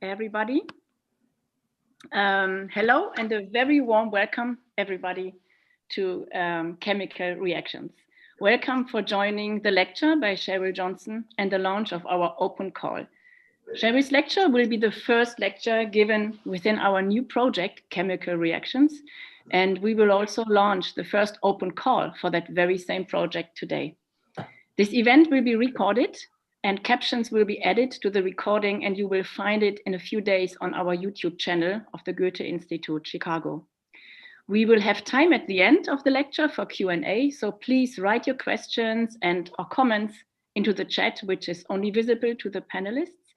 everybody. Hello and a very warm welcome, everybody, to Chemical Reactions. Welcome for joining the lecture by Cheryl Johnson and the launch of our open call. Cheryl's lecture will be the first lecture given within our new project, Chemical Reactions, and we will also launch the first open call for that very same project today. This event will be recorded and captions will be added to the recording, and you will find it in a few days on our YouTube channel of the Goethe-Institut Chicago. We will have time at the end of the lecture for Q&A, so please write your questions and or comments into the chat, which is only visible to the panelists,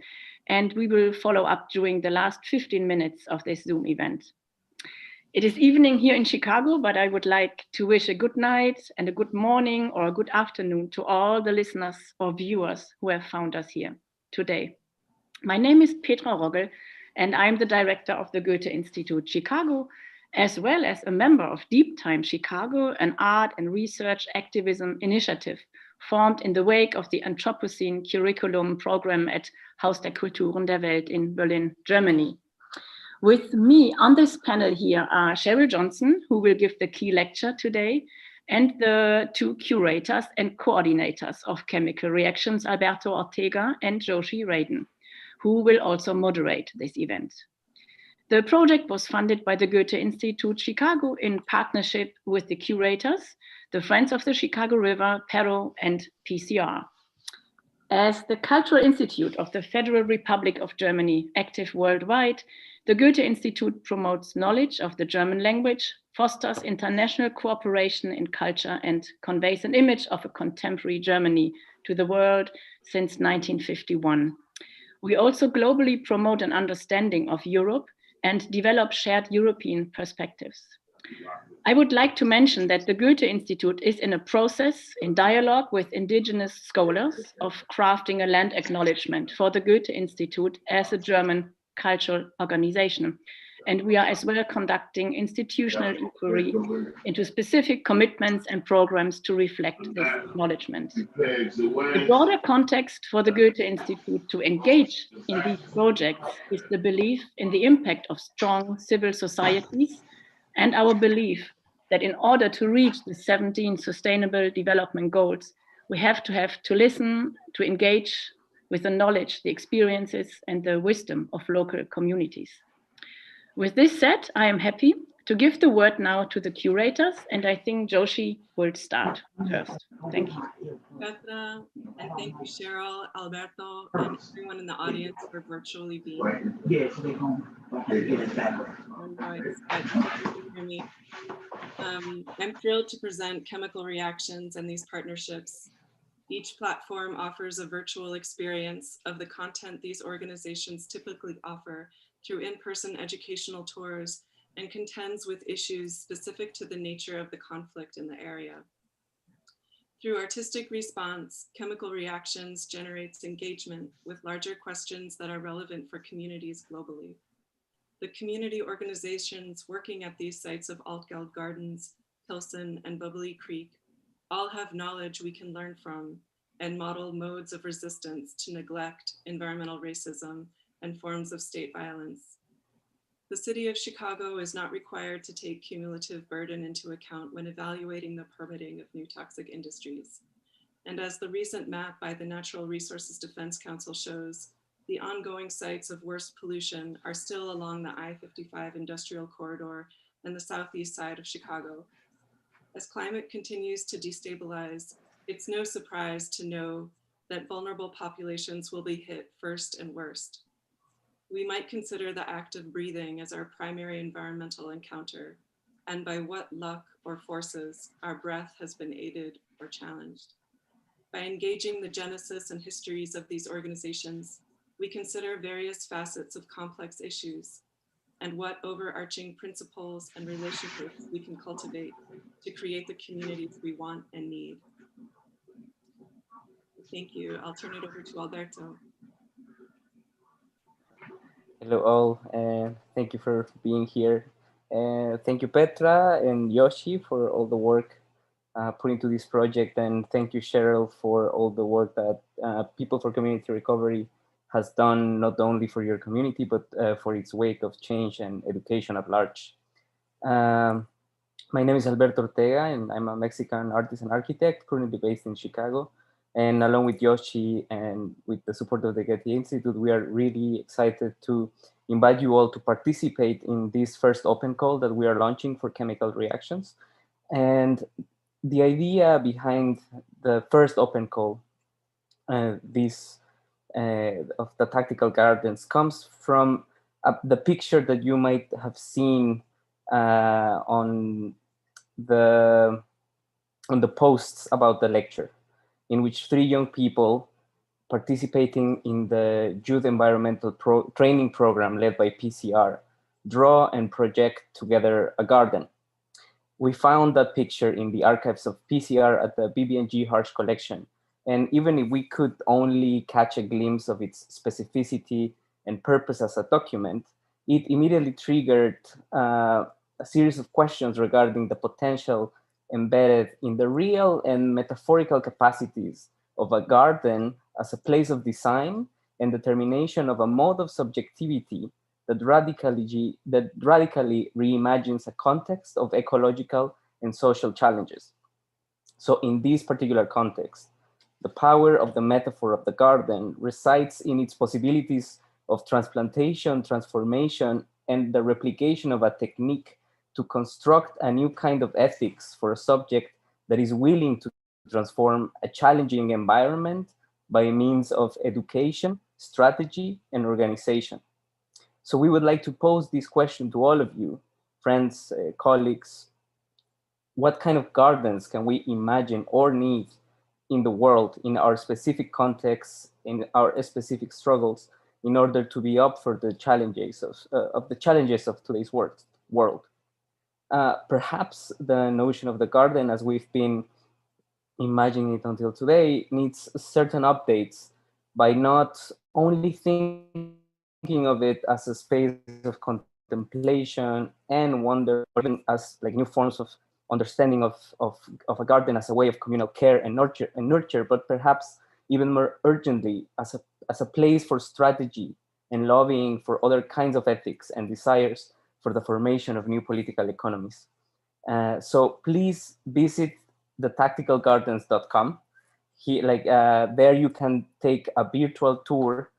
and we will follow up during the last 15 minutes of this Zoom event. It is evening here in Chicago, but I would like to wish a good night and a good morning or a good afternoon to all the listeners or viewers who have found us here today. My name is Petra Roggel, and I'm the director of the Goethe-Institut Chicago, as well as a member of Deep Time Chicago, an art and research activism initiative formed in the wake of the Anthropocene curriculum program at Haus der Kulturen der Welt in Berlin, Germany. With me on this panel here are Cheryl Johnson, who will give the key lecture today, and the two curators and coordinators of Chemical Reactions, Alberto Ortega and Joshi Radin, who will also moderate this event. The project was funded by the Goethe-Institut Chicago in partnership with the curators, the Friends of the Chicago River, Perro, and PCR. As the Cultural Institute of the Federal Republic of Germany, active worldwide, the Goethe-Institut promotes knowledge of the German language, fosters international cooperation in culture, and conveys an image of a contemporary Germany to the world since 1951. We also globally promote an understanding of Europe and develop shared European perspectives. I would like to mention that the Goethe-Institut is in a process in dialogue with indigenous scholars of crafting a land acknowledgement for the Goethe-Institut as a German cultural organization. And we are as well conducting institutional inquiry into specific commitments and programs to reflect this acknowledgement. The broader context for the Goethe-Institut to engage in these projects is the belief in the impact of strong civil societies and our belief that in order to reach the 17 Sustainable Development Goals, we have to listen, to engage with the knowledge, the experiences, and the wisdom of local communities. With this said, I am happy to give the word now to the curators, and I think Joshi will start first. Thank you. Petra, and thank you, Cheryl, Alberto, and everyone in the audience for virtually being here. I'm thrilled to present Chemical Reactions and these partnerships. Each platform offers a virtual experience of the content these organizations typically offer through in-person educational tours and contends with issues specific to the nature of the conflict in the area. Through artistic response, Chemical Reactions generates engagement with larger questions that are relevant for communities globally. The community organizations working at these sites of Altgeld Gardens, Pilsen, and Bubbly Creek all have knowledge we can learn from and model modes of resistance to neglect, environmental racism, and forms of state violence. The city of Chicago is not required to take cumulative burden into account when evaluating the permitting of new toxic industries. And as the recent map by the Natural Resources Defense Council shows, the ongoing sites of worst pollution are still along the I-55 industrial corridor and the southeast side of Chicago. As climate continues to destabilize, it's no surprise to know that vulnerable populations will be hit first and worst. We might consider the act of breathing as our primary environmental encounter, and by what luck or forces our breath has been aided or challenged. By engaging the genesis and histories of these organizations, we consider various facets of complex issues and what overarching principles and relationships we can cultivate to create the communities we want and need. Thank you. I'll turn it over to Alberto. Hello all, and thank you for being here. Thank you, Petra and Joshi, for all the work put into this project, and thank you, Cheryl, for all the work that People for Community Recovery has done not only for your community, but for its weight of change and education at large. Um, my name is Alberto Ortega, and I'm a Mexican artist and architect currently based in Chicago. And along with Joshi and with the support of the Goethe-Institut, we are really excited to invite you all to participate in this first open call that we are launching for chemical reactions. And the idea behind the first open call, this of the tactical gardens, comes from the picture that you might have seen on the posts about the lecture, in which three young people participating in the Youth Environmental Training Program led by PCR draw and project together a garden. We found that picture in the archives of PCR at the BB&G Harsh collection. And even if we could only catch a glimpse of its specificity and purpose as a document, it immediately triggered a series of questions regarding the potential embedded in the real and metaphorical capacities of a garden as a place of design and determination of a mode of subjectivity that radically reimagines a context of ecological and social challenges. So in this particular context, the power of the metaphor of the garden resides in its possibilities of transplantation, transformation, and the replication of a technique to construct a new kind of ethics for a subject that is willing to transform a challenging environment by means of education, strategy, and organization. So we would like to pose this question to all of you, friends, colleagues. What kind of gardens can we imagine or need in the world, in our specific contexts, in our specific struggles, in order to be up for the challenges of today's world? Perhaps the notion of the garden, as we've been imagining it until today, needs certain updates by not only thinking of it as a space of contemplation and wonder, or even as like new forms of understanding of a garden as a way of communal care and nurture, but perhaps even more urgently as a place for strategy and lobbying for other kinds of ethics and desires for the formation of new political economies. So please visit thetacticalgardens.com. There you can take a virtual tour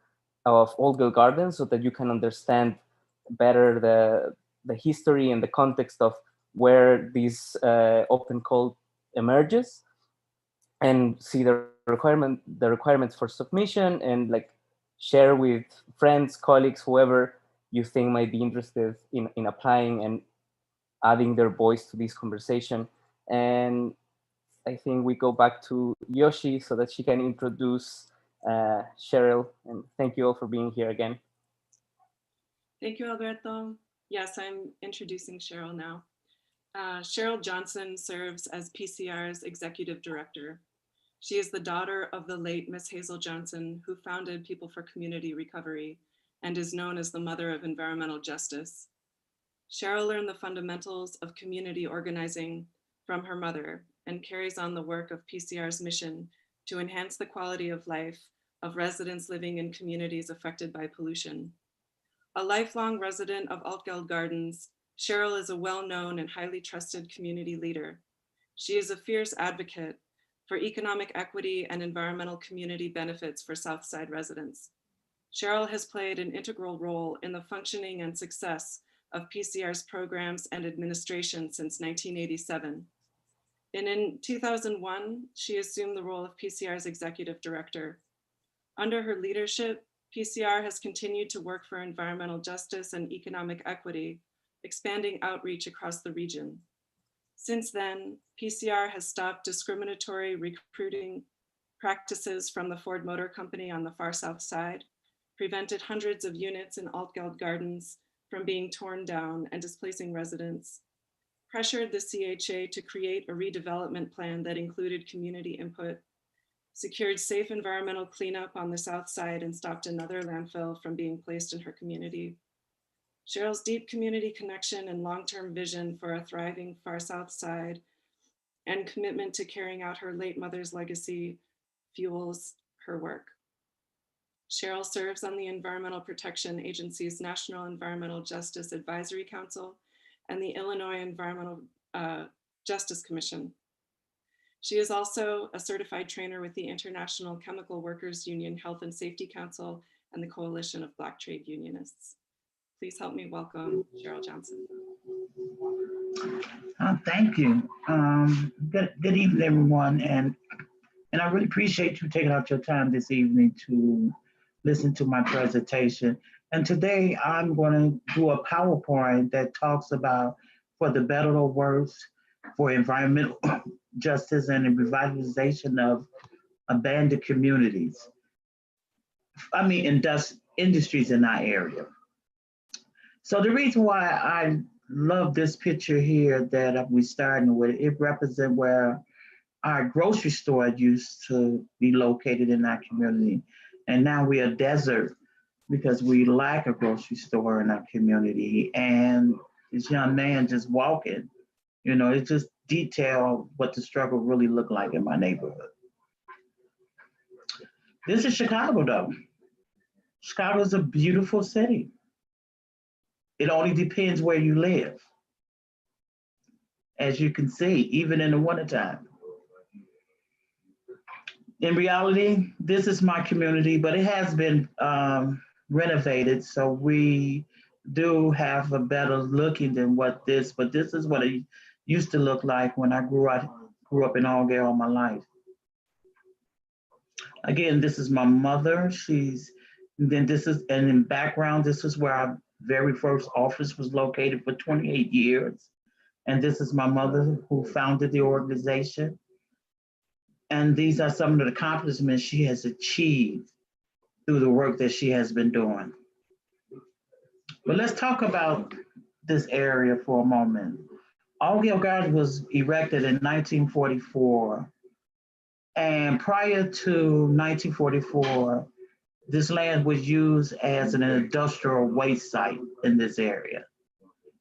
of Old Girl Gardens so that you can understand better the history and the context of where this open call emerges, and see the requirements for submission, and like share with friends, colleagues, whoever you think might be interested in applying and adding their voice to this conversation. And I think we go back to Joshi so that she can introduce Cheryl. And thank you all for being here again. Thank you, Alberto. Yes, I'm introducing Cheryl now. Cheryl Johnson serves as PCR's executive director. She is the daughter of the late Miss Hazel Johnson, who founded People for Community Recovery and is known as the mother of environmental justice. Cheryl learned the fundamentals of community organizing from her mother and carries on the work of PCR's mission to enhance the quality of life of residents living in communities affected by pollution. A lifelong resident of Altgeld Gardens, Cheryl is a well-known and highly trusted community leader. She is a fierce advocate for economic equity and environmental community benefits for Southside residents. Cheryl has played an integral role in the functioning and success of PCR's programs and administration since 1987. And in 2001, she assumed the role of PCR's executive director. Under her leadership, PCR has continued to work for environmental justice and economic equity, expanding outreach across the region. Since then, PCR has stopped discriminatory recruiting practices from the Ford Motor Company on the far south side, prevented hundreds of units in Altgeld Gardens from being torn down and displacing residents, pressured the CHA to create a redevelopment plan that included community input, secured safe environmental cleanup on the south side, and stopped another landfill from being placed in her community. Cheryl's deep community connection and long-term vision for a thriving far south side and commitment to carrying out her late mother's legacy fuels her work. Cheryl serves on the Environmental Protection Agency's National Environmental Justice Advisory Council and the Illinois Environmental Justice Commission. She is also a certified trainer with the International Chemical Workers Union Health and Safety Council and the Coalition of Black Trade Unionists. Please help me welcome Cheryl Johnson. Thank you. Good evening, everyone. And I really appreciate you taking out your time this evening to listen to my presentation. And today I'm going to do a PowerPoint that talks about, for the better or worse, for environmental justice and the revitalization of abandoned communities. I mean, industries in our area. So the reason why I love this picture here that we're starting with, it represents where our grocery store used to be located in our community. And now we're a desert because we lack a grocery store in our community. And this young man just walking, you know, it just detailed what the struggle really looked like in my neighborhood. This is Chicago though. Chicago is a beautiful city. It only depends where you live. As you can see, even in the wintertime. In reality, this is my community, but it has been renovated. So we do have a better looking than but this is what it used to look like when I grew up in Allgale all my life. Again, this is my mother. And in the background, this is where our very first office was located for 28 years. And this is my mother who founded the organization. And these are some of the accomplishments she has achieved through the work that she has been doing. But let's talk about this area for a moment. Allgale Gardens was erected in 1944. And prior to 1944, this land was used as an industrial waste site in this area.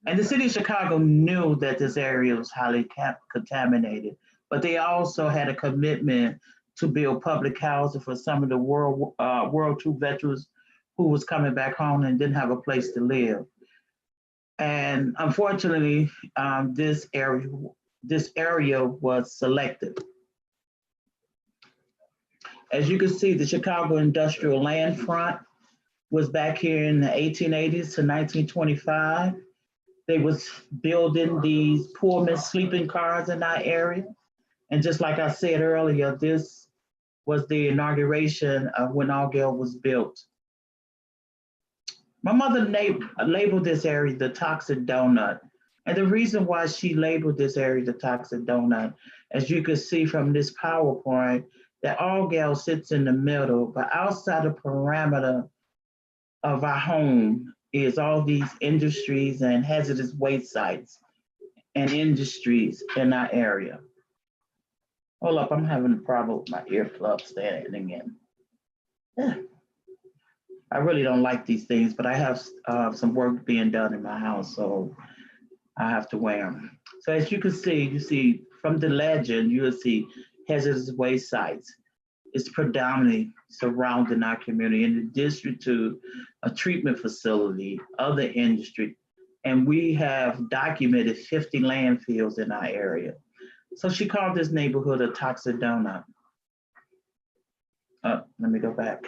And the city of Chicago knew that this area was highly contaminated, but they also had a commitment to build public housing for some of the World War II veterans who was coming back home and didn't have a place to live. And unfortunately, this area was selected. As you can see, the Chicago Industrial Land Front was back here in the 1880s to 1925. They was building these Pullman sleeping cars in our area. And just like I said earlier, this was the inauguration of when Allgale was built. My mother labeled this area the Toxic Donut. And the reason why she labeled this area the Toxic Donut, as you can see from this PowerPoint, that Allgale sits in the middle, but outside the parameter of our home is all these industries and hazardous waste sites and industries in our area. Hold up, I'm having a problem with my earplugs standing again. Yeah. I really don't like these things, but I have some work being done in my house, so I have to wear them. So as you can see, from the legend, you will see hazardous waste sites. It's predominantly surrounding our community, in addition to a treatment facility, other industry, and we have documented 50 landfills in our area. So she called this neighborhood a Toxic Donut. Let me go back.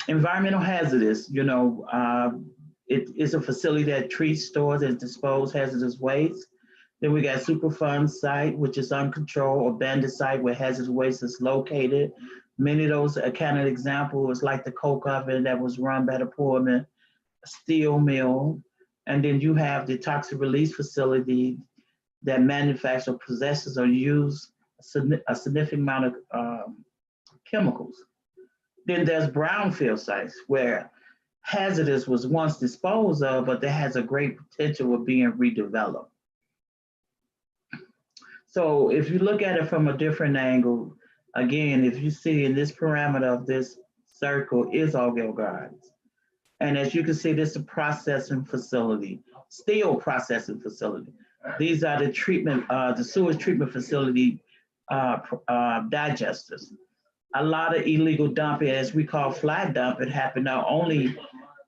Environmental hazardous, it is a facility that treats, stores, and disposes hazardous waste. Then we got Superfund site, which is uncontrolled abandoned site where hazardous waste is located. Many of those are kind of examples like the coke oven that was run by the Pullman steel mill. And then you have the toxic release facility that manufactures, possesses, or use a significant amount of chemicals. Then there's brownfield sites where hazardous was once disposed of, but that has a great potential of being redeveloped. So if you look at it from a different angle, again, if you see in this parameter of this circle is Allgale Gardens. And as you can see, this is a processing facility, steel processing facility. These are the treatment, the sewage treatment facility digesters. a lot of illegal dumping, as we call flat dumping, happened not only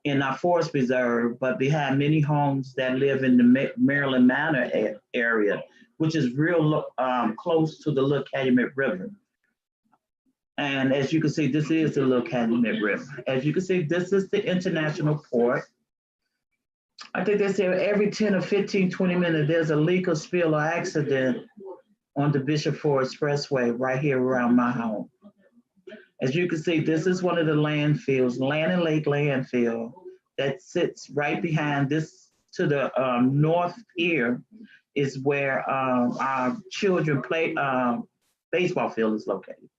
in our forest preserve, but behind many homes that live in the Maryland Manor area, which is real close to the Little Calumet River. And as you can see, this is the Little Calumet River. As you can see, this is the international port. I think they say every 10 or 15, 20 minutes, there's a leak or spill or accident on the Bishop Ford Expressway right here around my home. As you can see, this is one of the landfills, Land and Lake landfill, that sits right behind this. To the north here is where our children play, baseball field is located.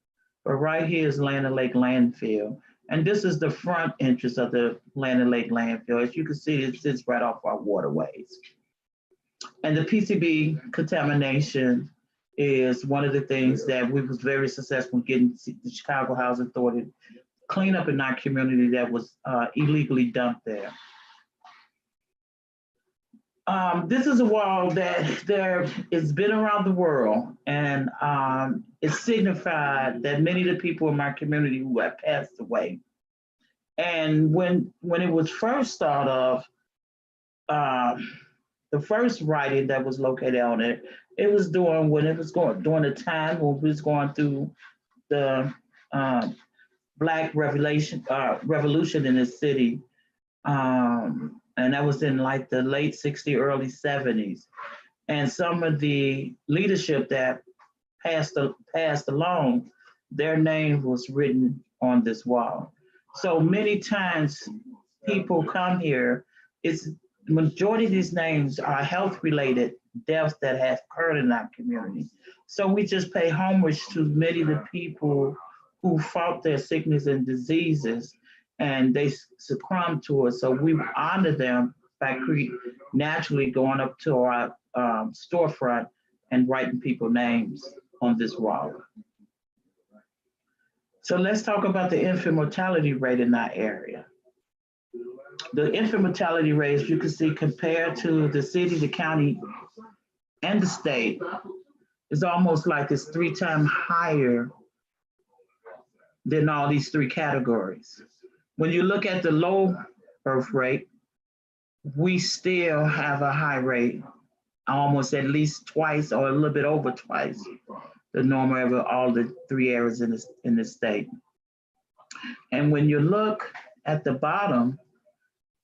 But right here is Land and Lake landfill. And this is the front entrance of the Land and Lake landfill. As you can see, it sits right off our waterways. And the PCB contamination is one of the things that we was very successful in getting the Chicago Housing Authority clean up in our community that was illegally dumped there. This is a wall that it's been around the world, and it signified that many of the people in my community who have passed away. And when it was first thought of, the first writing that was located on it, it was during the time when we was going through the Black revolution in the city. And that was in like the late 60s, early 70s. And some of the leadership that passed along, their name was written on this wall. So many times people come here, the majority of these names are health-related deaths that have occurred in our community. So we just pay homage to many of the people who fought their sickness and diseases, and they succumbed to it. So we honor them by naturally going up to our storefront and writing people's names on this wall. So let's talk about the infant mortality rate in our area. The infant mortality rate, as you can see, compared to the city, the county, and the state, is almost like it's 3 times higher than all these 3 categories. When you look at the low birth rate, we still have a high rate, almost at least twice or a little bit over twice the normal of all the 3 areas in the state. And when you look at the bottom,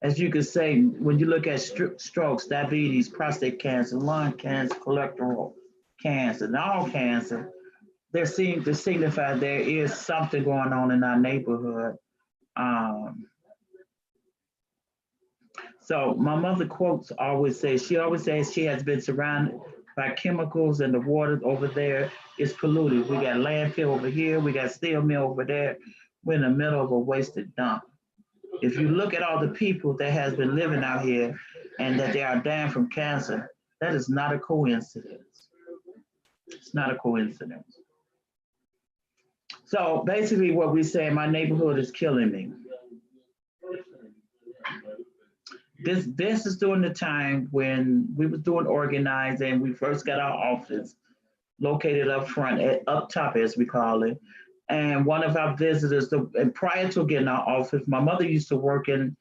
as you could say, when you look at strokes, diabetes, prostate cancer, lung cancer, colorectal cancer, and all cancer, they seem to signify there is something going on in our neighborhood. So my mother she always says she has been surrounded by chemicals, and the water over there is polluted. We got landfill over here, we got steel mill over there. We're in the middle of a wasted dump. If you look at all the people that has been living out here and that they are dying from cancer, that is not a coincidence. It's not a coincidence. So basically what we say, my neighborhood is killing me. This is during the time when we was doing organizing. We first got our office located up front, up top as we call it. And one of our visitors, and prior to getting our office, my mother used to work in,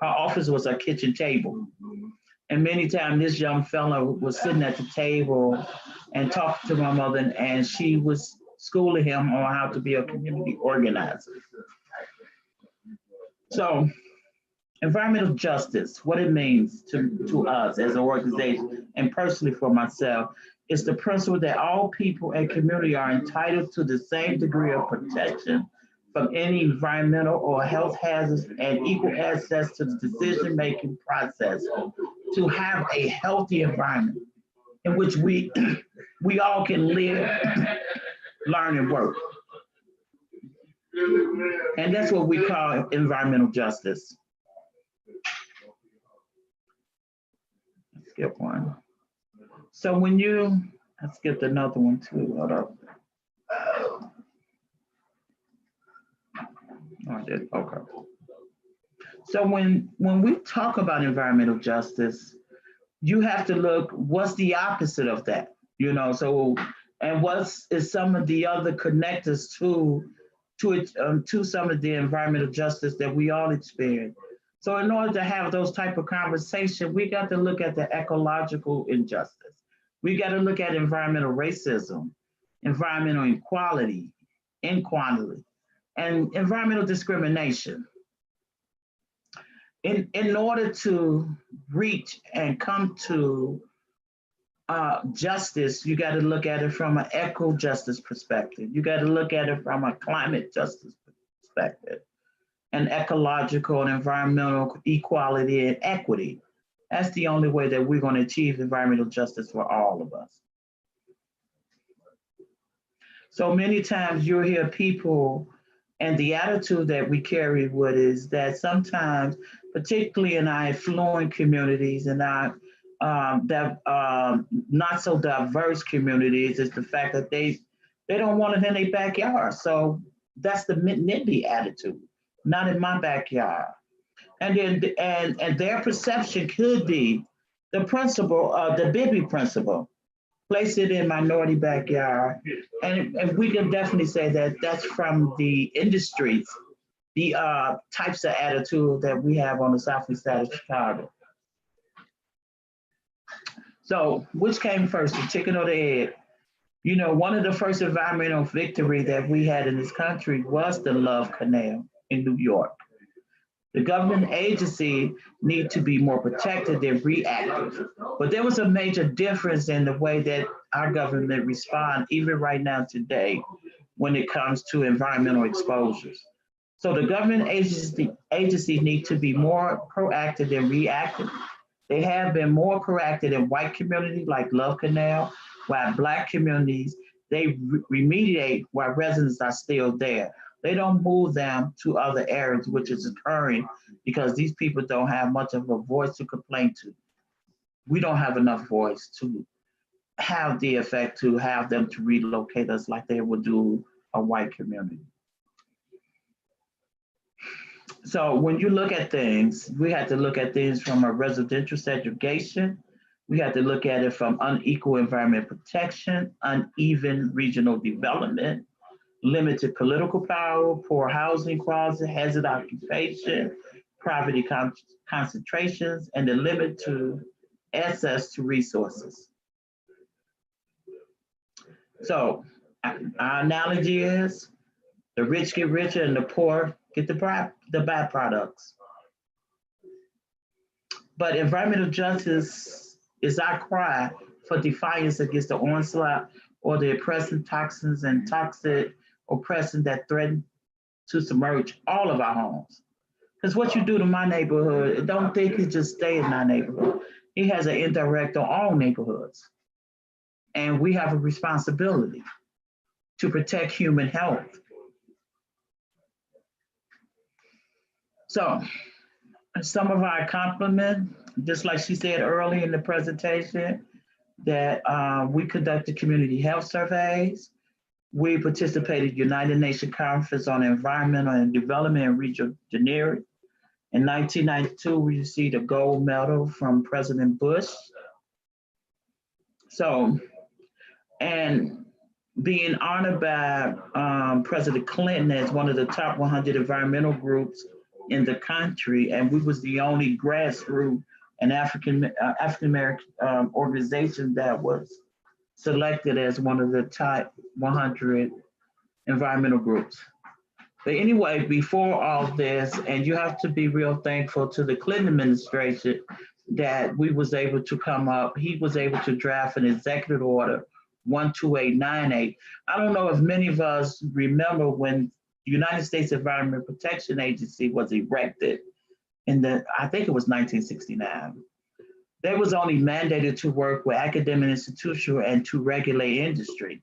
her office was a kitchen table. And many times this young fellow was sitting at the table and talking to my mother, and she was schooling him on how to be a community organizer. So environmental justice, what it means to us as an organization and personally for myself, is the principle that all people and community are entitled to the same degree of protection from any environmental or health hazards and equal access to the decision-making process to have a healthy environment in which we all can live, learn, and work. And that's what we call environmental justice. Skip one. So I skipped another one too, hold up. Oh, I did, okay. So when we talk about environmental justice, you have to look, what's the opposite of that? So, and is some of the other connectors to to some of the environmental justice that we all experience. So in order to have those type of conversation, we got to look at the ecological injustice. We got to look at environmental racism, environmental inequality, and environmental discrimination. In order to reach and come to justice, you got to look at it from an eco-justice perspective. You got to look at it from a climate justice perspective, and ecological and environmental equality and equity. That's the only way that we're going to achieve environmental justice for all of us. So many times you'll hear people, and the attitude that we carry with is that sometimes, particularly in our affluent communities and our not so diverse communities, is the fact that they don't want it in their backyard. So that's the NIMBY attitude, not in my backyard. And then and their perception could be the principle, the Bibby principle, place it in minority backyard. And we can definitely say that that's from the industries, the types of attitude that we have on the southeast side of Chicago. So which came first, the chicken or the egg? You know, one of the first environmental victory that we had in this country was the Love Canal in New York. The government agency need to be more protected than reactive. But there was a major difference in the way that our government responds, even right now today, when it comes to environmental exposures. So the government agencies need to be more proactive than reactive. They have been more proactive in white communities like Love Canal, while Black communities, they remediate while residents are still there. They don't move them to other areas, which is occurring because these people don't have much of a voice to complain to. We don't have enough voice to have the effect to have them to relocate us like they would do a white community. So when you look at things, we have to look at things from a residential segregation. We have to look at it from unequal environment protection, uneven regional development, limited political power, poor housing quality, hazard occupation, poverty concentrations, and the limit to access to resources. So our analogy is the rich get richer and the poor get the byproducts. But environmental justice is our cry for defiance against the onslaught or the oppressive toxins and toxic oppression that threaten to submerge all of our homes. Because what you do to my neighborhood, don't think it just stay in our neighborhood. It has an indirect on all neighborhoods. And we have a responsibility to protect human health. So some of our accomplishments, just like she said early in the presentation, that we conducted community health surveys. We participated in United Nations Conference on Environmental and Development and Regional Engineering. In 1992, we received a gold medal from President Bush. So, and being honored by President Clinton as one of the top 100 environmental groups in the country, and we was the only grassroots and African-American organization that was selected as one of the top 100 environmental groups. But anyway, before all this, and you have to be real thankful to the Clinton administration that we was able to come up, he was able to draft an executive order 12898. I don't know if many of us remember when the United States Environmental Protection Agency was erected in I think it was 1969. They was only mandated to work with academic institutions and to regulate industry,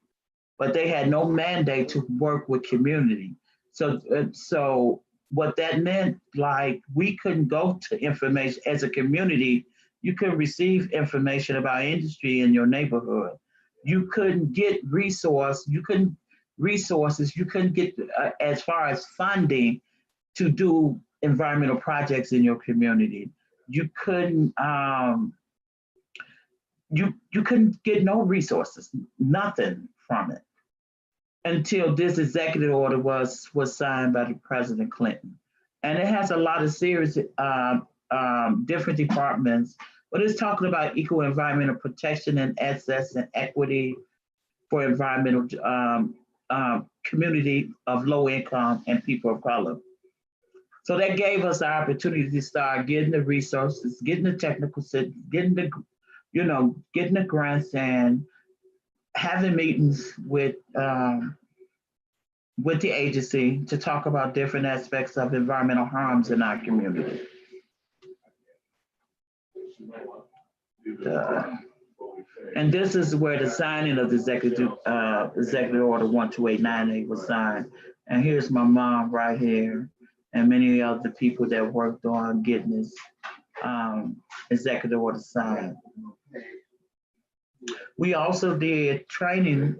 but they had no mandate to work with community. So what that meant, like, we couldn't go to information as a community. You couldn't receive information about industry in your neighborhood. You couldn't get resources. You couldn't get as far as funding to do environmental projects in your community. You couldn't you couldn't get no resources, nothing from it. until this executive order was signed by the President Clinton. And it has a lot of serious different departments, but it's talking about equal environmental protection and access and equity for environmental community of low income and people of color. So that gave us the opportunity to start getting the resources, getting the technical, getting the, getting the grants and having meetings with the agency to talk about different aspects of environmental harms in our community. And this is where the signing of the executive order 12898 was signed. And here's my mom right here, and many other people that worked on getting this executive order signed. We also did training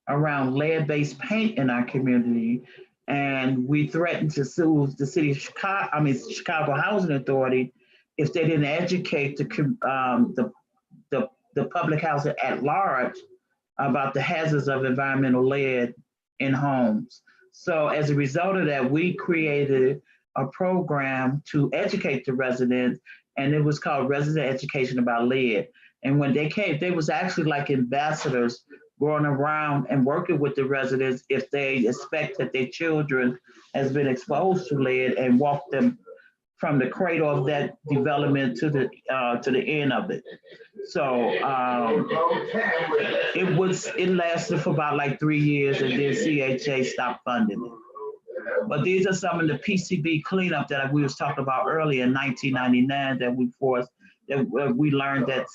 around lead-based paint in our community, and we threatened to sue the city of Chicago Housing Authority if they didn't educate the public housing at large about the hazards of environmental lead in homes. So as a result of that, we created a program to educate the residents, and it was called Resident Education About Lead. And when they came, they was actually like ambassadors going around and working with the residents if they expect that their children has been exposed to lead, and walk them from the cradle of that development to the end of it. So it lasted for about like 3 years, and then CHA stopped funding it. But these are some of the PCB cleanup that we was talking about earlier in 1999 that we learned that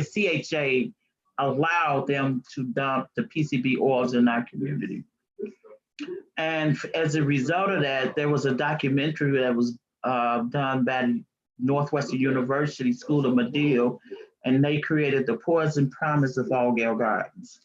CHA allowed them to dump the PCB oils in our community. And as a result of that, there was a documentary that was done by Northwestern University School of Medill, and they created The Poison Promise of Allgale Gardens.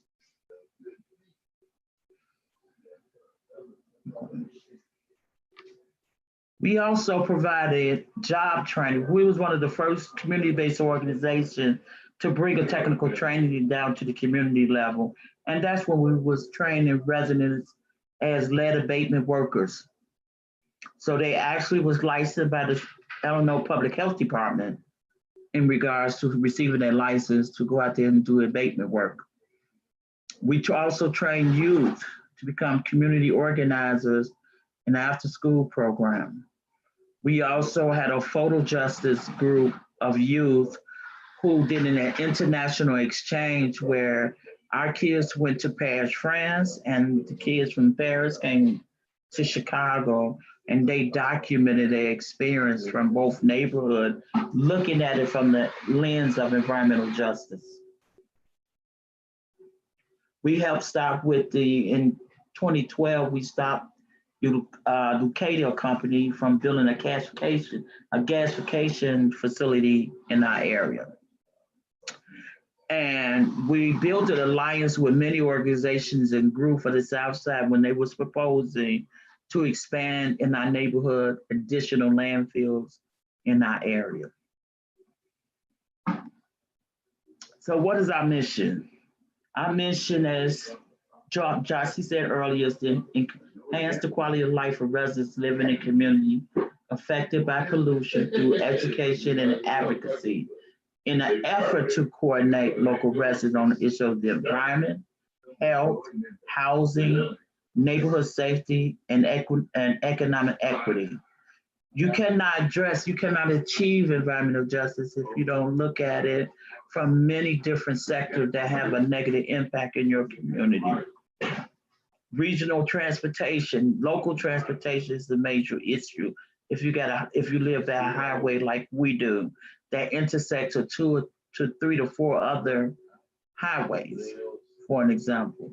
We also provided job training. We was one of the first community-based organizations to bring a technical training down to the community level. And that's when we was training residents as lead abatement workers. So they actually was licensed by the Illinois Public Health Department in regards to receiving their license to go out there and do abatement work. We also train youth to become community organizers in the after-school program. We also had a photo justice group of youth who did an international exchange where our kids went to Paris, France, and the kids from Paris came to Chicago, and they documented their experience from both neighborhoods, looking at it from the lens of environmental justice. We helped stop with in 2012, we stopped Goethe company from building a gasification facility in our area. And we built an alliance with many organizations and groups for the South Side when they was proposing to expand in our neighborhood additional landfills in our area. So what is our mission? Our mission, as Joshi said earlier, is to enhance the quality of life of residents living in community affected by pollution through education and advocacy in an effort to coordinate local residents on the issue of the environment, health, housing, neighborhood safety, and economic equity. You cannot achieve environmental justice if you don't look at it from many different sectors that have a negative impact in your community. Regional transportation, local transportation is the major issue. If you live that highway like we do, that intersects with 2 to 3 to 4 other highways, for an example.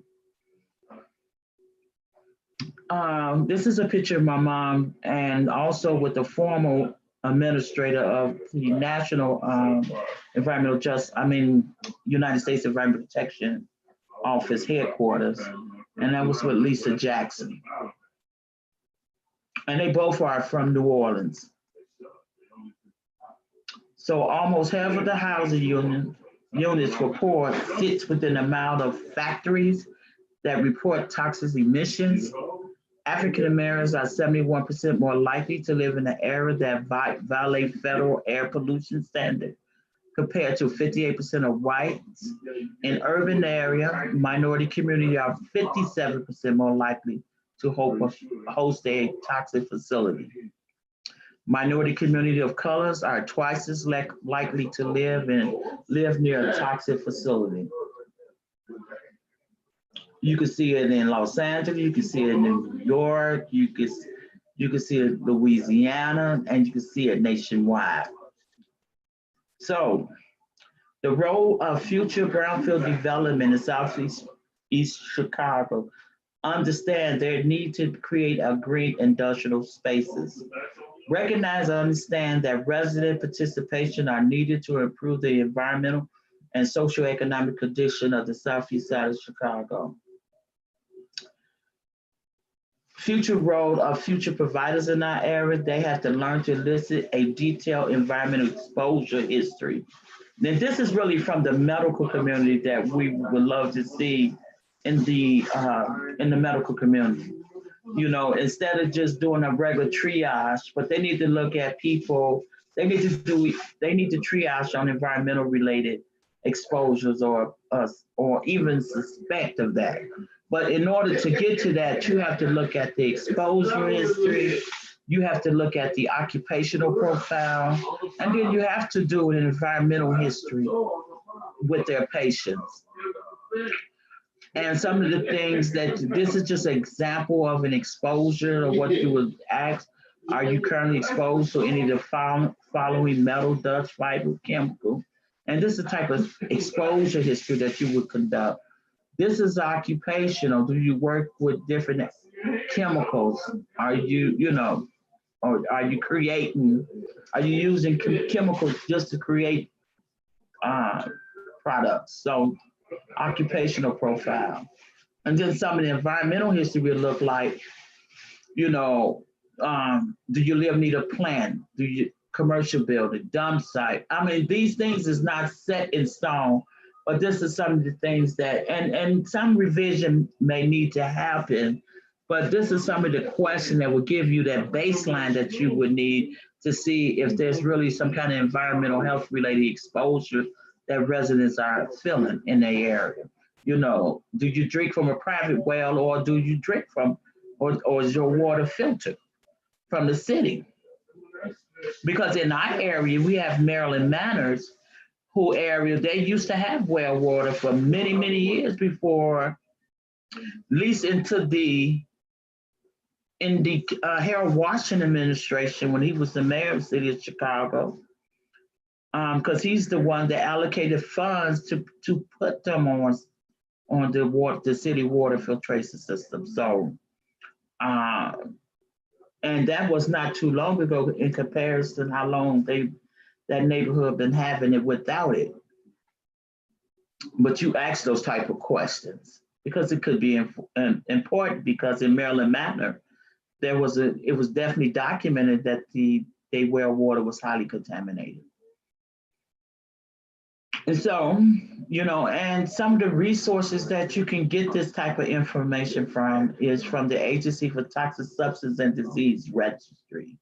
This is a picture of my mom, and also with the former administrator of the National United States Environmental Protection Office headquarters, and that was with Lisa Jackson. And they both are from New Orleans. So almost half of the housing units report sits within a mile of factories that report toxic emissions. African Americans are 71% more likely to live in an area that violate federal air pollution standards compared to 58% of whites. In urban area, minority community are 57% more likely to host a toxic facility. Minority community of colors are twice as likely to live near a toxic facility. You can see it in Los Angeles, you can see it in New York, you can see it in Louisiana, and you can see it nationwide. So the role of future brownfield development in Southeast Chicago, understand their need to create a green industrial spaces. Recognize and understand that resident participation are needed to improve the environmental and socioeconomic condition of the southeast side of Chicago. Future role of future providers in our area, they have to learn to elicit a detailed environmental exposure history. Now, this is really from the medical community that we would love to see in the medical community. You know, instead of just doing a regular triage, but they need to look at people, they need to triage on environmental related exposures or even suspect of that. But in order to get to that, you have to look at the exposure history, you have to look at the occupational profile, and then you have to do an environmental history with their patients. And some of the things that this is just an example of an exposure of what you would ask. Are you currently exposed to any of the following metal, dust, fiber, chemical? And this is the type of exposure history that you would conduct. This is occupational. Do you work with different chemicals? Are you, or are you using chemicals just to create products? So occupational profile. And then some of the environmental history will look like, do you live near a plant? Do you commercial building, dump site? I mean, these things is not set in stone, but this is some of the things that, and some revision may need to happen, but this is some of the questions that will give you that baseline that you would need to see if there's really some kind of environmental health related exposure that residents are feeling in their area. Do you drink from a private well, or do you drink from, or is your water filtered from the city? Because in our area, we have Maryland Manors, who area, they used to have well water for many, many years before, at least in the Harold Washington administration, when he was the mayor of the city of Chicago, because he's the one that allocated funds to put them on the city water filtration system. So, and that was not too long ago in comparison how long that neighborhood been having it without it. But you ask those type of questions because it could be important, because in Maryland Manor, it was definitely documented that their well water was highly contaminated. And so, and some of the resources that you can get this type of information from is from the Agency for Toxic Substance and Disease Registry.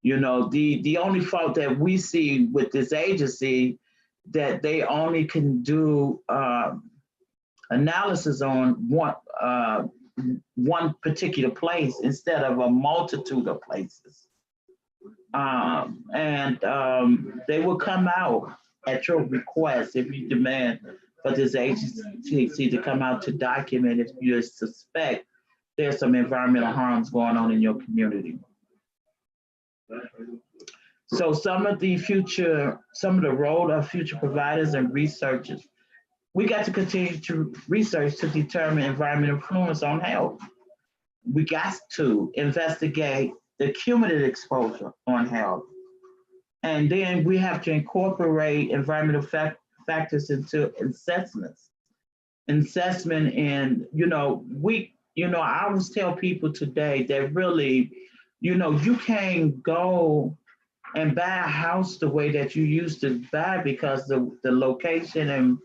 The only fault that we see with this agency, that they only can do analysis on one particular place instead of a multitude of places. They will come out at your request if you demand for this agency to come out to document if you suspect there's some environmental harms going on in your community. So some of the role of future providers and researchers, we got to continue to research to determine environmental influence on health. We got to investigate the cumulative exposure on health. And then we have to incorporate environmental factors into assessments. Assessment, and I always tell people today that really, you can't go and buy a house the way that you used to buy because the location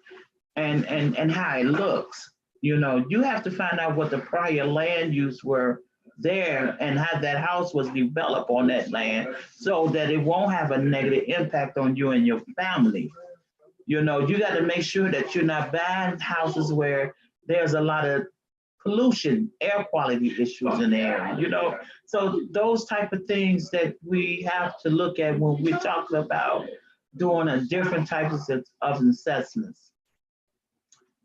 and how it looks. You know, you have to find out what the prior land use were there and how that house was developed on that land so that it won't have a negative impact on you and your family. You know, you got to make sure that you're not buying houses where there's a lot of pollution, air quality issues in the area, you know. So those type of things that we have to look at when we're talking about doing a different types of assessments.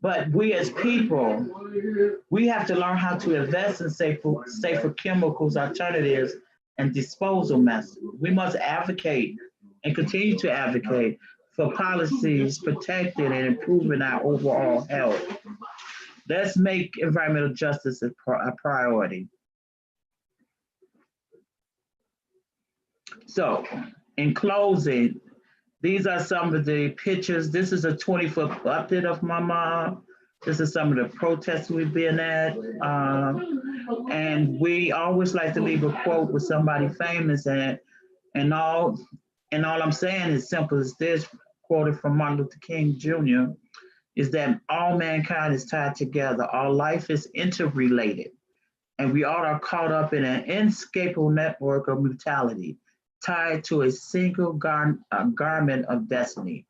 But we as people, we have to learn how to invest in safer chemicals, alternatives, and disposal methods. We must advocate and continue to advocate for policies protecting and improving our overall health. Let's make environmental justice a priority. So, in closing, these are some of the pictures. This is a 20-foot update of my mom. This is some of the protests we've been at. And we always like to leave a quote with somebody famous, and all I'm saying is simple as this, quoted from Martin Luther King Jr., is that all mankind is tied together. All life is interrelated. And we all are caught up in an inescapable network of mutuality, tied to a single garment of destiny.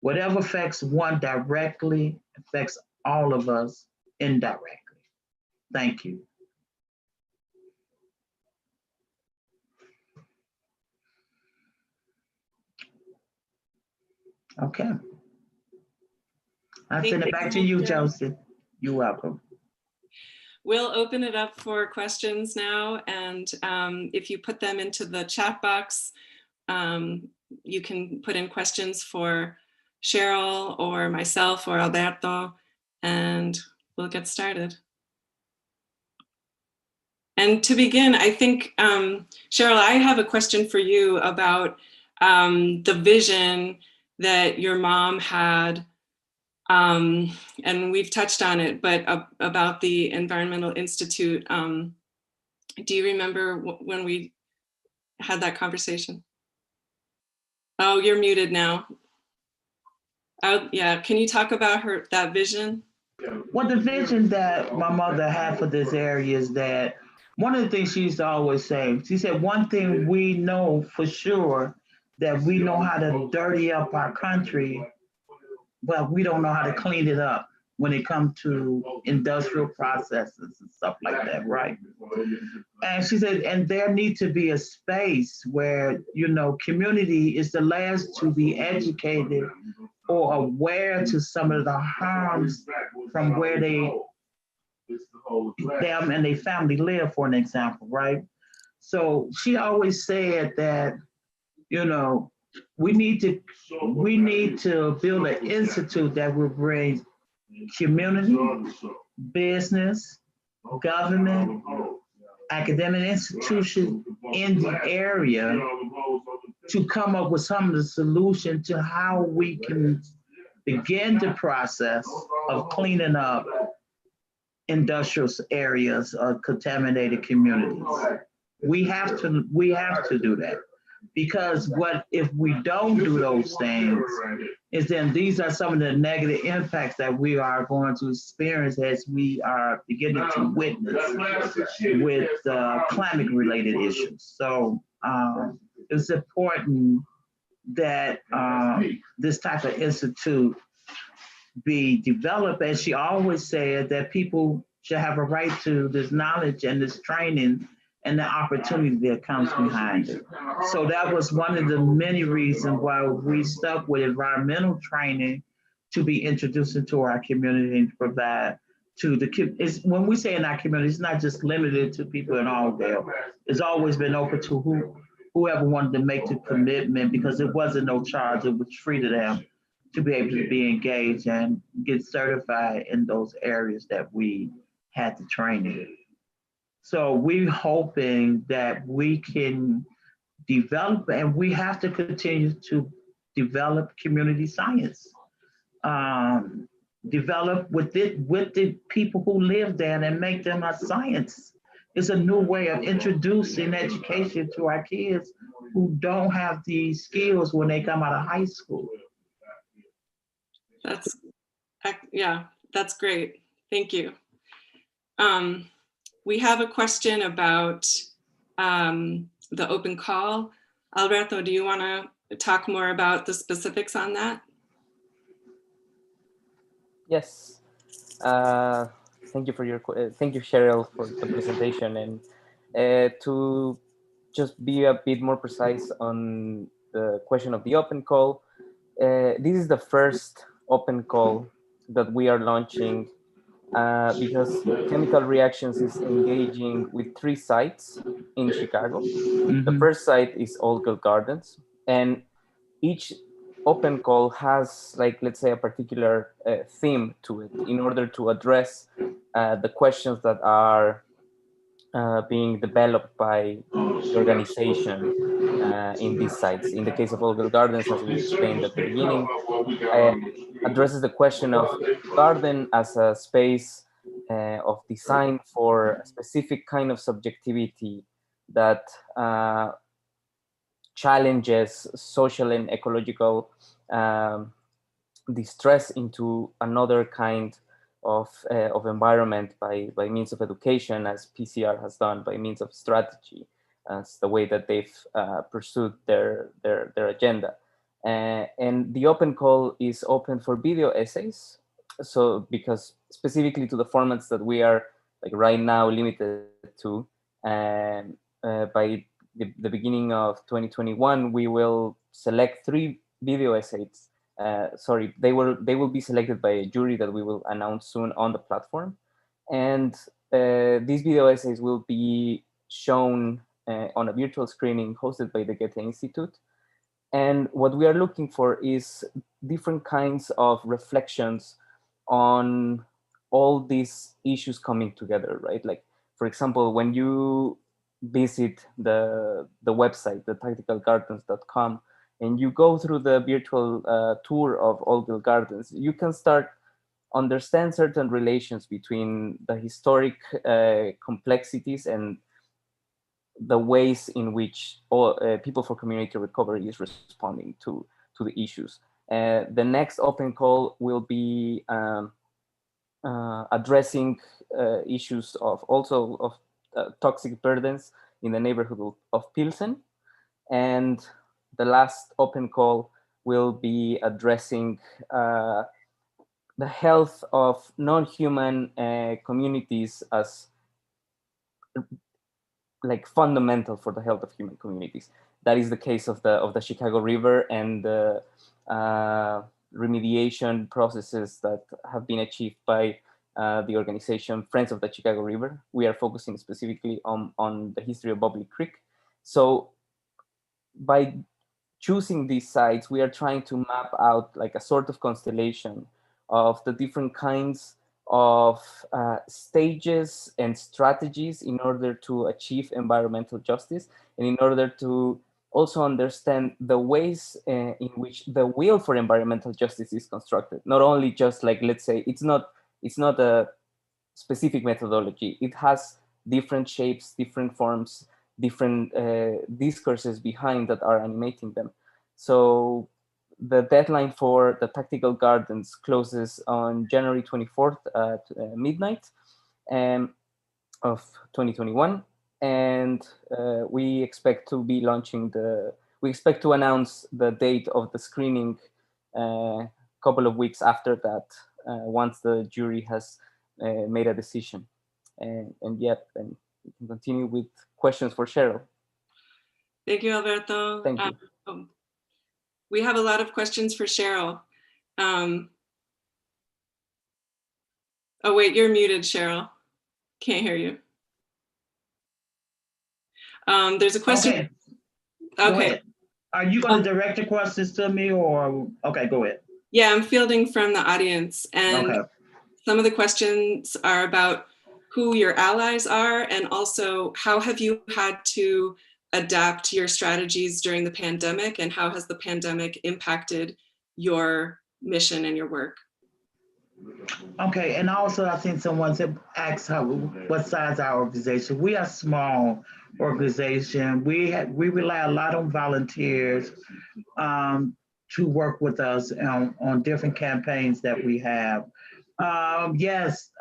Whatever affects one directly affects all of us indirectly. Thank you. Okay. I'll send it back to you, Josie. You're welcome. We'll open it up for questions now, and if you put them into the chat box, you can put in questions for Cheryl or myself or Alberto, and we'll get started. And to begin, I think, Cheryl, I have a question for you about the vision that your mom had, and we've touched on it, but about the Environmental Institute. Do you remember when we had that conversation? Oh, you're muted now. Oh, yeah, can you talk about that vision? Well, the vision that my mother had for this area is that one of the things she used to always say, she said, one thing we know for sure, that we know how to dirty up our country, but we don't know how to clean it up when it comes to industrial processes and stuff like that, right? And she said, and there needs to be a space where, you know, community is the last to be educated or aware to some of the harms from where them and their family live, for an example, right? So she always said that, you know, we need to build an institute that will bring community, business, government, academic institutions in the area to come up with some of the solution to how we can begin the process of cleaning up industrial areas of contaminated communities. We have to do that. Because what if we don't do those things, is then these are some of the negative impacts that we are going to experience as we are beginning to witness with climate related issues. So it's important that this type of institute be developed. As she always said, that people should have a right to this knowledge and this training and the opportunity that comes behind it. So that was one of the many reasons why we stuck with environmental training to be introduced into our community and provide to the, when we say in our community, it's not just limited to people in Alldale. It's always been open to whoever wanted to make the commitment, because it wasn't no charge, it was free to them to be able to be engaged and get certified in those areas that we had the training. So we're hoping that we can develop, and we have to continue to develop community science. Develop with the people who live there and make them a science. It's a new way of introducing education to our kids who don't have these skills when they come out of high school. That's great. Thank you. We have a question about the open call. Alberto, do you want to talk more about the specifics on that? Yes. Thank you for your thank you, Cheryl, for the presentation, and to just be a bit more precise on the question of the open call. This is the first open call that we are launching because Chemical Reactions is engaging with 3 sites in Chicago. The first site is Old Girl Gardens, and each open call has, like, let's say, a particular theme to it in order to address the questions that are being developed by the organization in these sites. In the case of Old Girl Gardens, as we explained at the beginning, addresses the question of garden as a space of design for a specific kind of subjectivity that challenges social and ecological distress into another kind of environment by means of education, as PCR has done, by means of strategy, as the way that they've pursued their agenda. And the open call is open for video essays. So because specifically to the formats that we are, like, right now limited to, by the beginning of 2021, we will select 3 video essays. Sorry, they will be selected by a jury that we will announce soon on the platform. And these video essays will be shown on a virtual screening hosted by the Goethe-Institut. And what we are looking for is different kinds of reflections on all these issues coming together, right? Like, for example, when you visit the website, the tacticalgardens.com, and you go through the virtual tour of Old Girl Gardens, you can start understand certain relations between the historic complexities and the ways in which People for Community Recovery is responding to the issues. The next open call will be addressing issues of toxic burdens in the neighborhood of Pilsen. And the last open call will be addressing the health of non-human communities as, like, fundamental for the health of human communities. That is the case of the Chicago River and the remediation processes that have been achieved by the organization Friends of the Chicago River. We are focusing specifically on the history of Bubbly Creek. So by choosing these sites, we are trying to map out, like, a sort of constellation of the different kinds of stages and strategies in order to achieve environmental justice, and in order to also understand the ways in which the will for environmental justice is constructed. Not only just, like, let's say, it's not a specific methodology. It has different shapes, different forms, different discourses behind that are animating them. So the deadline for the Tactical Gardens closes on January 24th at midnight of 2021. And we expect to be launching we expect to announce the date of the screening a couple of weeks after that, once the jury has made a decision. And yet, and we can continue with questions for Cheryl. Thank you, Alberto. Thank you. We have a lot of questions for Cheryl. Oh, wait, you're muted, Cheryl. Can't hear you. There's a question. Okay. Are you going to direct the questions to me, or? Okay, go ahead. Yeah, I'm fielding from the audience. And some of the questions are about who your allies are, and also how have you had to adapt your strategies during the pandemic, and how has the pandemic impacted your mission and your work? Okay, and also I think someone asked what size our organization. We are a small organization. We rely a lot on volunteers to work with us on different campaigns that we have. Yes,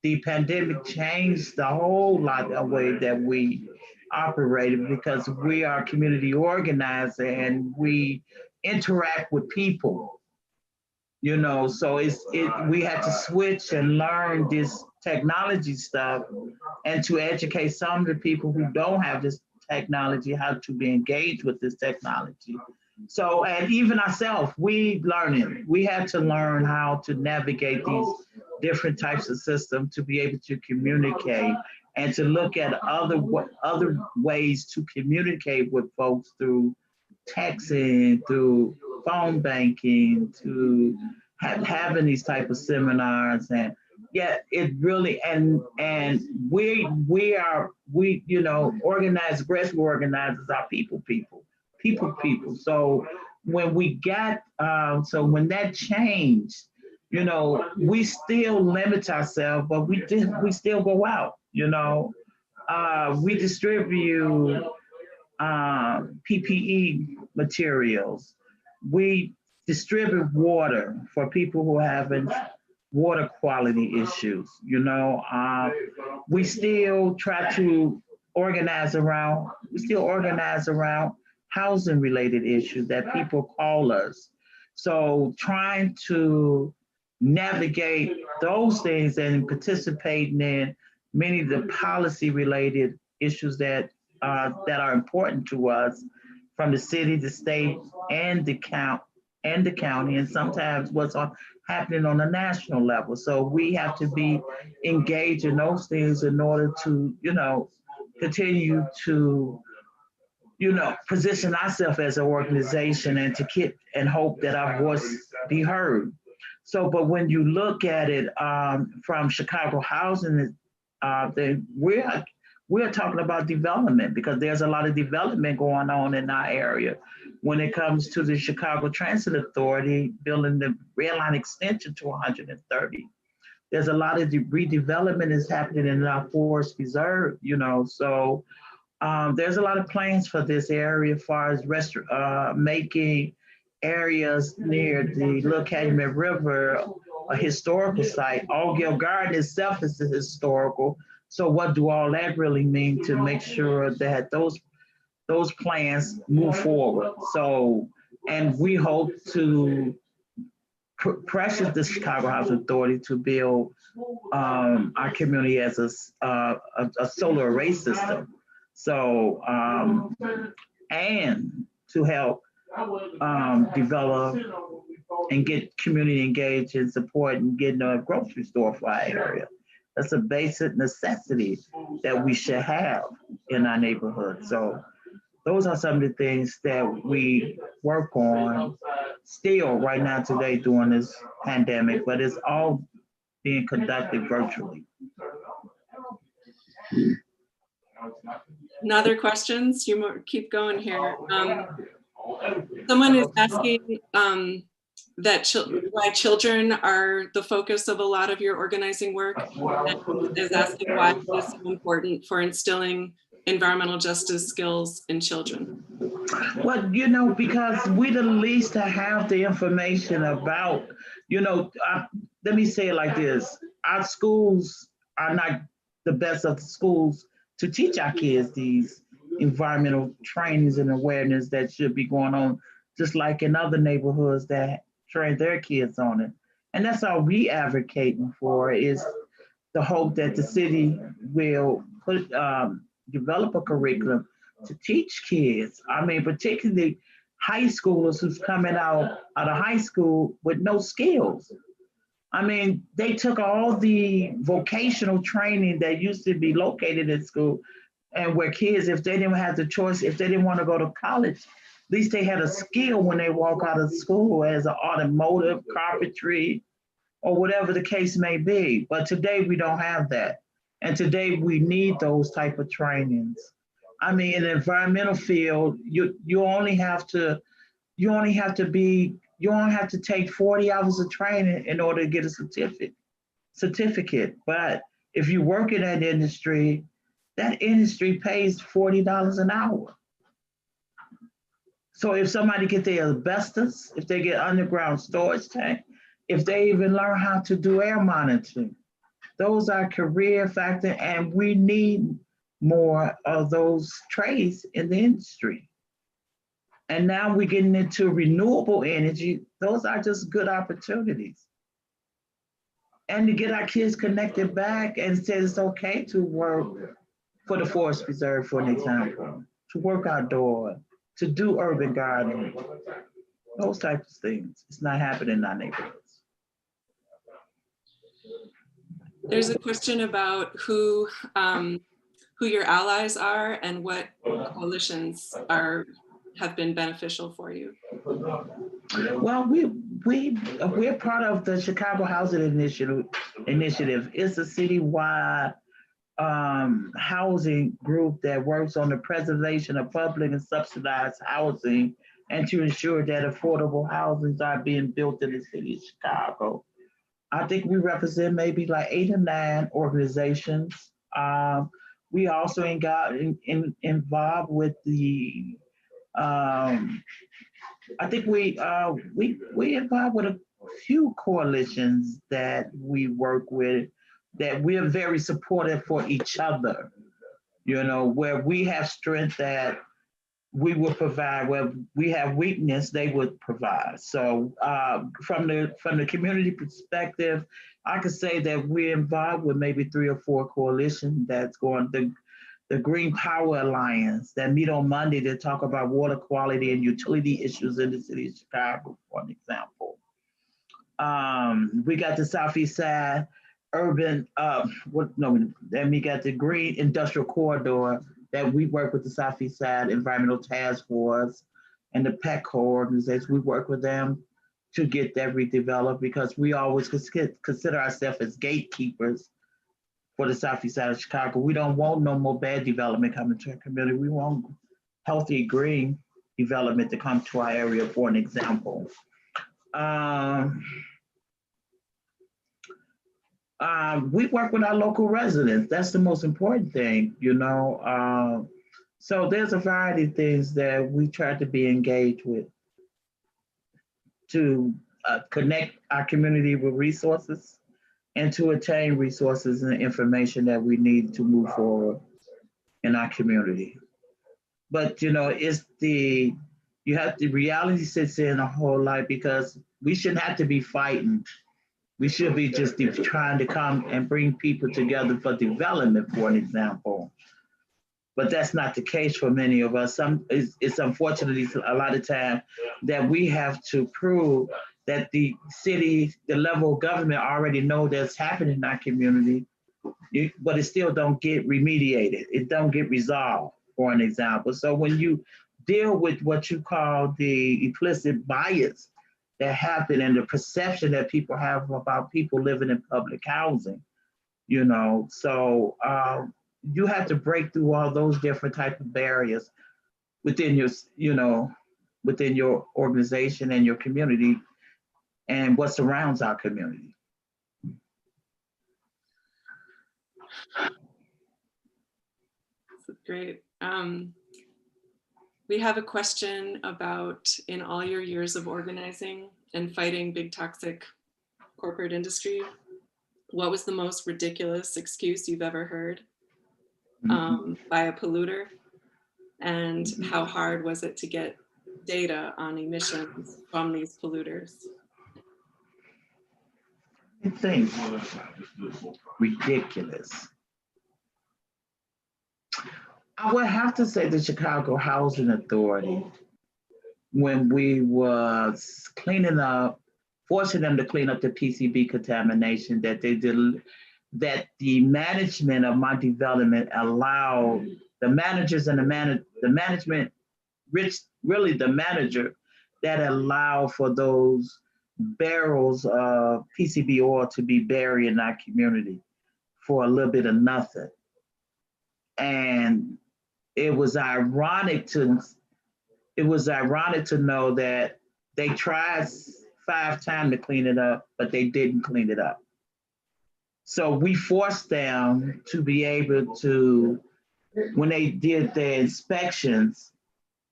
the pandemic changed the whole lot of way that we operated because we are community organizer and we interact with people, you know, so we had to switch and learn this technology stuff and to educate some of the people who don't have this technology how to be engaged with this technology. So, and even ourselves, we had to learn how to navigate these different types of systems to be able to communicate and to look at other ways to communicate with folks through texting, through phone banking, to having these type of seminars. And yeah, it really, and we you know, organized, grassroots organizers are people. So when we got so when that changed, you know, we still limit ourselves, but we still go out, you know. We distribute PPE materials. We distribute water for people who have water quality issues. You know, we still try to organize around housing related issues that people call us. So trying to navigate those things and participating in many of the policy related issues that are important to us from the city, the state, and the county, and sometimes happening on a national level. So we have to be engaged in those things in order to, you know, continue to, you know, position ourselves as an organization and to keep and hope that our voice be heard. So, but when you look at it from Chicago housing, we're talking about development because there's a lot of development going on in our area when it comes to the Chicago Transit Authority building the rail line extension to 130. There's a lot of redevelopment is happening in our forest reserve, you know, so there's a lot of plans for this area as far as making areas near the Little Calumet River a historical site. Allgill Garden itself is a historical. So what do all that really mean to make sure that those plans move forward? So, and we hope to pressure the Chicago Housing Authority to build our community as a solar array system. So, and to help develop and get community engaged and support and getting a grocery store for our area. That's a basic necessity that we should have in our neighborhood. So those are some of the things that we work on still right now today during this pandemic, but it's all being conducted virtually. Another questions? You keep going here. Someone is asking why children are the focus of a lot of your organizing work, and is asking why it is so important for instilling environmental justice skills in children. Well, you know, because we the least to have the information about, you know, let me say it like this. Our schools are not the best of the schools to teach our kids these environmental trainings and awareness that should be going on, just like in other neighborhoods that train their kids on it. And that's all we advocating for, is the hope that the city will develop a curriculum to teach kids. I mean, particularly high schoolers who's coming out of high school with no skills. I mean, they took all the vocational training that used to be located in school, and where kids, if they didn't have the choice, if they didn't want to go to college, at least they had a skill when they walk out of school as an automotive, carpentry, or whatever the case may be. But today we don't have that. And today we need those type of trainings. I mean, in the environmental field, you only have to take 40 hours of training in order to get a certificate. But if you work in that industry pays $40 an hour. So if somebody get their asbestos, if they get underground storage tank, if they even learn how to do air monitoring. Those are career factor, and we need more of those trades in the industry. And now we're getting into renewable energy. Those are just good opportunities. And to get our kids connected back and say it's okay to work for the forest preserve, for an example, to work outdoors, to do urban gardening, those types of things. It's not happening in our neighborhoods. There's a question about who your allies are and what coalitions have been beneficial for you. Well, we're part of the Chicago Housing Initiative. It's a citywide housing group that works on the preservation of public and subsidized housing and to ensure that affordable houses are being built in the city of Chicago. I think we represent maybe like 8 or 9 organizations. We also involved with the I think we involved with a few coalitions that we work with, that we're very supportive for each other, you know, where we have strength that we will provide, where we have weakness, they would provide. So from the community perspective, I could say that we're involved with maybe 3 or 4 coalitions that's going, the Green Power Alliance that meet on Monday to talk about water quality and utility issues in the city of Chicago, for an example. We got the Southeast Side Urban, then we got the Green Industrial Corridor that we work with the Southeast Side Environmental Task Force and the PECO organization. We work with them to get that redeveloped because we always consider ourselves as gatekeepers for the Southeast Side of Chicago. We don't want no more bad development coming to our community. We want healthy green development to come to our area, for an example. We work with our local residents. That's the most important thing, you know. So there's a variety of things that we try to be engaged with to connect our community with resources and to attain resources and information that we need to move forward in our community. But you know, the reality sits in a whole lot because we shouldn't have to be fighting. We should be just trying to come and bring people together for development, for an example. But that's not the case for many of us. It's unfortunately a lot of time that we have to prove that the city, the level of government already know that's happening in our community, but it still don't get remediated. It don't get resolved, for an example. So when you deal with what you call the implicit bias that happen and the perception that people have about people living in public housing, you know, so you have to break through all those different type of barriers within your, you know, within your organization and your community and what surrounds our community. That's great. We have a question about, in all your years of organizing and fighting big toxic corporate industry, what was the most ridiculous excuse you've ever heard by a polluter? And how hard was it to get data on emissions from these polluters? I think ridiculous. I would have to say the Chicago Housing Authority, when we was cleaning up, forcing them to clean up the PCB contamination that they did, that the management of my development allowed the managers and the management, really the manager that allowed for those barrels of PCB oil to be buried in our community for a little bit of nothing. And it was ironic to know that they tried 5 times to clean it up, but they didn't clean it up. So we forced them to be able to, when they did their inspections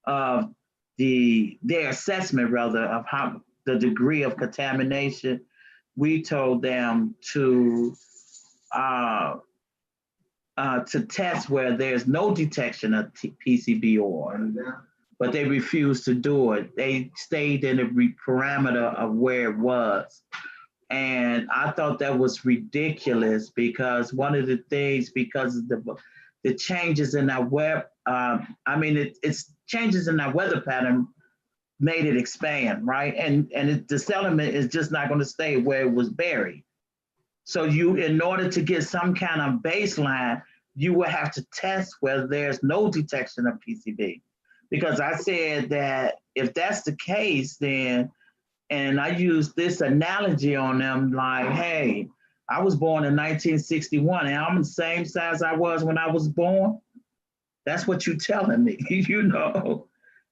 of their assessment rather of how the degree of contamination, we told them to test where there's no detection of PCB ore, but they refused to do it. They stayed in the parameter of where it was. And I thought that was ridiculous because one of the things, because of the changes in our it's changes in our weather pattern made it expand, right? And the sediment is just not going to stay where it was buried. So in order to get some kind of baseline, you will have to test where there's no detection of PCB. Because I said that if that's the case, then, and I used this analogy on them, like, hey, I was born in 1961 and I'm the same size I was when I was born. That's what you're telling me, you know.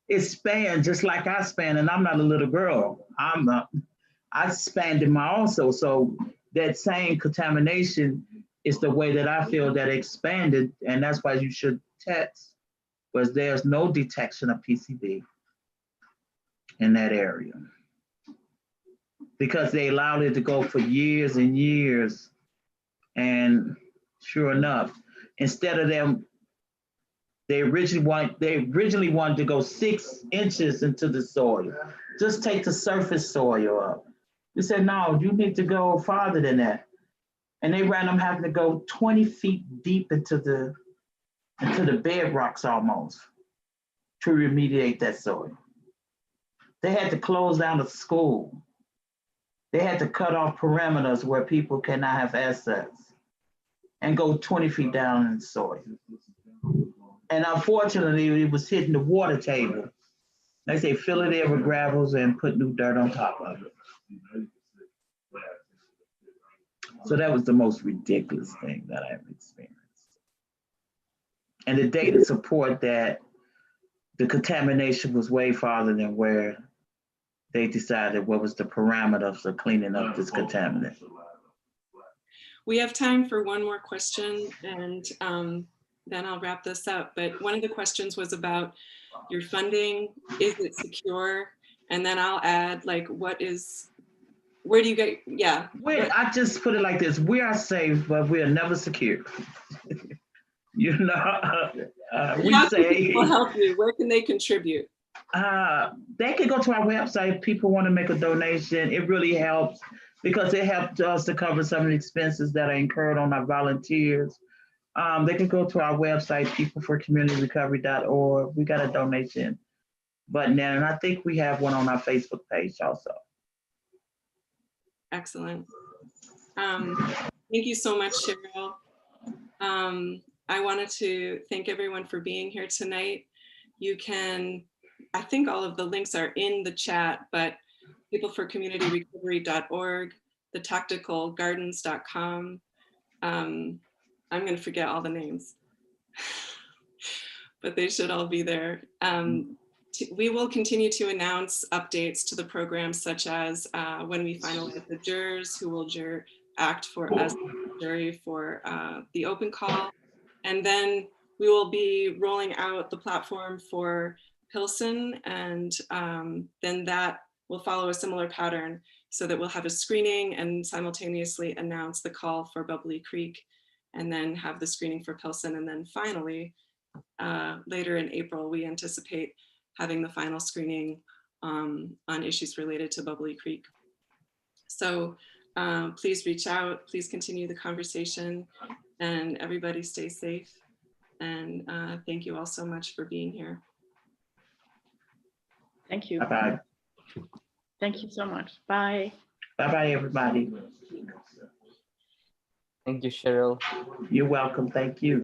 It spanned just like I span, and I'm not a little girl. I expanded my also. So that same contamination is the way that I feel that expanded, and that's why you should test, because there's no detection of PCB in that area. Because they allowed it to go for years and years, and sure enough, instead of them, they originally wanted to go 6 inches into the soil. Just take the surface soil up. They said, no, you need to go farther than that. And they ran them having to go 20 feet deep into the bedrocks almost to remediate that soil. They had to close down the school. They had to cut off perimeters where people cannot have access and go 20 feet down in the soil. And unfortunately, it was hitting the water table. They say fill it in with gravels and put new dirt on top of it. So that was the most ridiculous thing that I've experienced. And the data support that the contamination was way farther than where they decided what was the parameters for cleaning up this contaminant. We have time for one more question, and then I'll wrap this up. But one of the questions was about your funding. Is it secure? And then I'll add, like, where do you get, yeah. I just put it like this. We are safe, but we are never secure. You know, we How say. can people help you? Where can they contribute? They can go to our website if people want to make a donation. It really helps because it helped us to cover some of the expenses that are incurred on our volunteers. They can go to our website, peopleforcommunityrecovery.org. We got a donation button there, and I think we have one on our Facebook page also. Excellent. Thank you so much, Cheryl. I wanted to thank everyone for being here tonight. You can, I think all of the links are in the chat, but peopleforcommunityrecovery.org, thetacticalgardens.com. I'm going to forget all the names, but they should all be there. We will continue to announce updates to the program, such as when we finalize the jurors who will act as jury for the open call. And then we will be rolling out the platform for Pilsen, and then that will follow a similar pattern, so that we'll have a screening and simultaneously announce the call for Bubbly Creek, and then have the screening for Pilsen. And then finally, later in April, we anticipate having the final screening on issues related to Bubbly Creek. So please reach out, please continue the conversation, and everybody stay safe. And thank you all so much for being here. Thank you. Bye-bye. Thank you so much. Bye. Bye-bye, everybody. Thank you, Cheryl. You're welcome. Thank you.